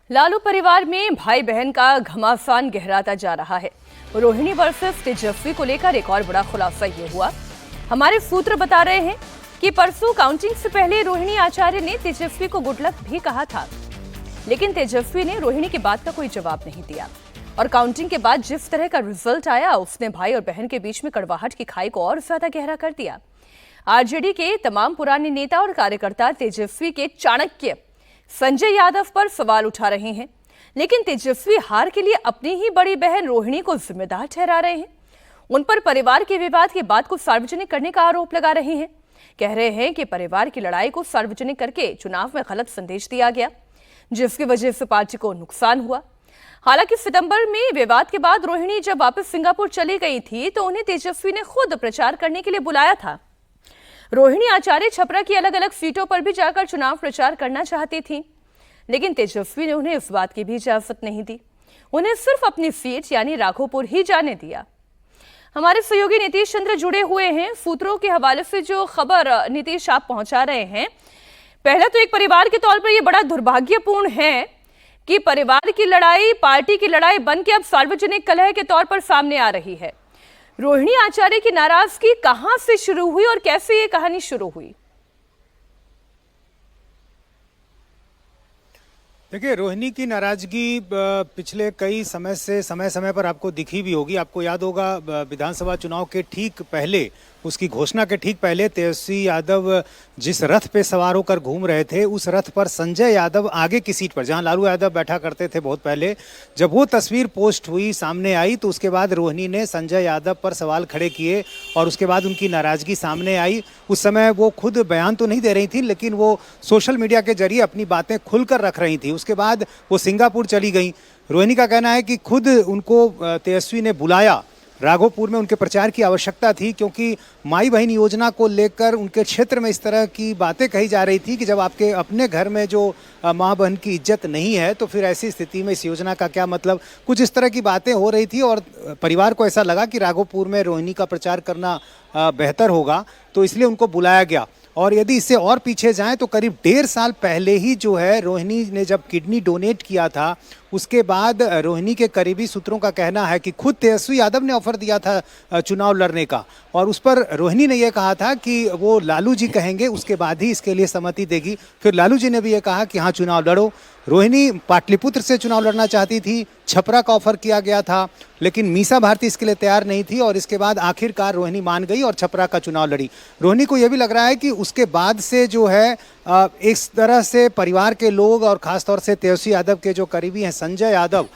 लालू परिवार में भाई बहन का घमासान गहराता जा रहा है। रोहिणी वर्सेस तेजस्वी को लेकर एक और बड़ा खुलासा ये हुआ। हमारे सूत्र बता रहे हैं कि परसों काउंटिंग से पहले रोहिणी आचार्य ने तेजस्वी को गुड लक भी कहा था, लेकिन तेजस्वी ने रोहिणी की बात का कोई जवाब नहीं दिया और काउंटिंग के बाद जिस तरह का रिजल्ट आया उसने भाई और बहन के बीच में कड़वाहट की खाई को और ज्यादा गहरा कर दिया। आरजेडी के तमाम पुराने नेता और कार्यकर्ता तेजस्वी के चाणक्य संजय यादव पर सवाल उठा रहे हैं, लेकिन तेजस्वी हार के लिए अपनी ही बड़ी बहन रोहिणी को जिम्मेदार ठहरा रहे हैं। उन पर परिवार के विवाद के बाद को सार्वजनिक करने का आरोप लगा रहे हैं। कह रहे हैं कि परिवार की लड़ाई को सार्वजनिक करके चुनाव में गलत संदेश दिया गया, जिसकी वजह से पार्टी को नुकसान हुआ। हालांकि सितंबर में विवाद के बाद रोहिणी जब वापस सिंगापुर चली गई थी तो उन्हें तेजस्वी ने खुद प्रचार करने के लिए बुलाया था। रोहिणी आचार्य छपरा की अलग अलग सीटों पर भी जाकर चुनाव प्रचार करना चाहती थी, लेकिन तेजस्वी ने उन्हें इस बात की भी इजाजत नहीं दी। उन्हें सिर्फ अपनी सीट यानी राघोपुर ही जाने दिया। हमारे सहयोगी नीतीश चंद्र जुड़े हुए हैं। सूत्रों के हवाले से जो खबर नीतीश आप पहुंचा रहे हैं, पहले तो एक परिवार के तौर पर यह बड़ा दुर्भाग्यपूर्ण है कि परिवार की लड़ाई पार्टी की लड़ाई बन के अब सार्वजनिक कलह के तौर पर सामने आ रही है। रोहिणी आचार्य की नाराजगी कहां से शुरू हुई और कैसे ये कहानी शुरू हुई? देखिए, रोहिणी की नाराजगी पिछले कई समय समय पर आपको दिखी भी होगी। आपको याद होगा विधानसभा चुनाव के ठीक पहले, उसकी घोषणा के ठीक पहले तेजस्वी यादव जिस रथ पे सवार होकर घूम रहे थे, उस रथ पर संजय यादव आगे की सीट पर, जहां लालू यादव बैठा करते थे बहुत पहले, जब वो तस्वीर पोस्ट हुई सामने आई तो उसके बाद रोहिणी ने संजय यादव पर सवाल खड़े किए और उसके बाद उनकी नाराजगी सामने आई। उस समय वो खुद बयान तो नहीं दे रही थी, लेकिन वो सोशल मीडिया के जरिए अपनी बातें खुलकर रख रही थी। उसके बाद वो सिंगापुर चली गई। रोहिणी का कहना है कि खुद उनको तेजस्वी ने बुलाया, राघोपुर में उनके प्रचार की आवश्यकता थी, क्योंकि माई बहन योजना को लेकर उनके क्षेत्र में इस तरह की बातें कही जा रही थी कि जब आपके अपने घर में जो माँ बहन की इज्जत नहीं है तो फिर ऐसी स्थिति में इस योजना का क्या मतलब। कुछ इस तरह की बातें हो रही थी और परिवार को ऐसा लगा कि राघोपुर में रोहिणी का प्रचार करना बेहतर होगा, तो इसलिए उनको बुलाया गया। और यदि इससे और पीछे जाएं तो करीब 1.5 साल पहले ही जो है रोहिणी ने जब किडनी डोनेट किया था, उसके बाद रोहिणी के करीबी सूत्रों का कहना है कि खुद तेजस्वी यादव ने ऑफर दिया था चुनाव लड़ने का, और उस पर रोहिणी ने यह कहा था कि वो लालू जी कहेंगे उसके बाद ही इसके लिए सहमति देगी। फिर लालू जी ने भी ये कहा कि हाँ चुनाव लड़ो। रोहिणी पाटलिपुत्र से चुनाव लड़ना चाहती थी, छपरा का ऑफर किया गया था, लेकिन मीसा भारती इसके लिए तैयार नहीं थी और इसके बाद आखिरकार रोहिणी मान गई और छपरा का चुनाव लड़ी। रोहिणी को यह भी लग रहा है कि उसके बाद से जो है इस तरह से परिवार के लोग और खासतौर से तेजस्वी यादव के जो करीबी हैं संजय यादव,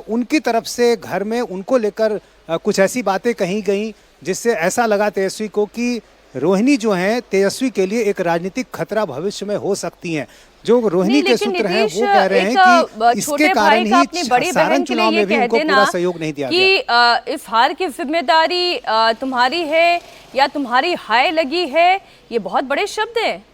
उनकी तरफ से घर में उनको लेकर कुछ ऐसी बातें कही गई जिससे ऐसा लगा तेजस्वी को कि रोहिणी जो है तेजस्वी के लिए एक राजनीतिक खतरा भविष्य में हो सकती हैं। जो रोहिणी के सूत्र हैं वो कह रहे हैं कि इसके कारण ही सारण चुनाव में भी उनको पूरा सहयोग नहीं दिया गया। इस हार की जिम्मेदारी तुम्हारी है या तुम्हारी हाय लगी है, ये बहुत बड़े शब्द हैं।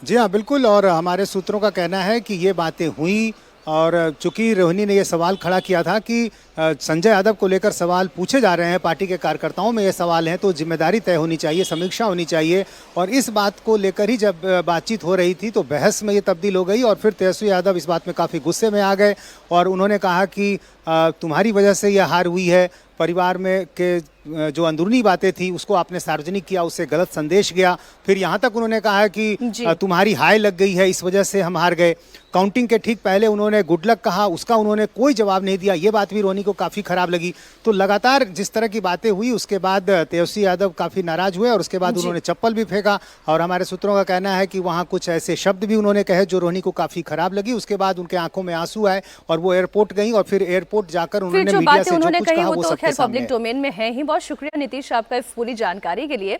जी हाँ, बिल्कुल। और हमारे सूत्रों का कहना है कि ये बातें हुई और चूंकि रोहिणी ने यह सवाल खड़ा किया था कि संजय यादव को लेकर सवाल पूछे जा रहे हैं, पार्टी के कार्यकर्ताओं में ये सवाल हैं, तो जिम्मेदारी तय होनी चाहिए, समीक्षा होनी चाहिए। और इस बात को लेकर ही जब बातचीत हो रही थी तो बहस में ये तब्दील हो गई और फिर तेजस्वी यादव इस बात में काफ़ी गुस्से में आ गए और उन्होंने कहा कि तुम्हारी वजह से यह हार हुई है। परिवार में के जो अंदरूनी बातें थी उसको आपने सार्वजनिक किया, उससे गलत संदेश गया। फिर यहाँ तक उन्होंने कहा कि तुम्हारी हाय लग गई है, इस वजह से हम हार गए। काउंटिंग के ठीक पहले उन्होंने गुड लक कहा, उसका उन्होंने कोई जवाब नहीं दिया। ये बात भी रोहिणी को काफ़ी खराब लगी। तो लगातार जिस तरह की बातें हुई उसके बाद तेजस्वी यादव काफ़ी नाराज हुए और उसके बाद उन्होंने चप्पल भी फेंका। और हमारे सूत्रों का कहना है कि वहाँ कुछ ऐसे शब्द भी उन्होंने कहे जो रोहिणी को काफ़ी खराब लगी। उसके बाद उनके आंखों में आंसू आए और वो एयरपोर्ट गई और फिर एयरपोर्ट जाकर उन्होंने मीडिया से जो कुछ कहा वो सबके सामने। पब्लिक डोमेन में है ही। बहुत शुक्रिया नीतीश आपका इस पूरी जानकारी के लिए।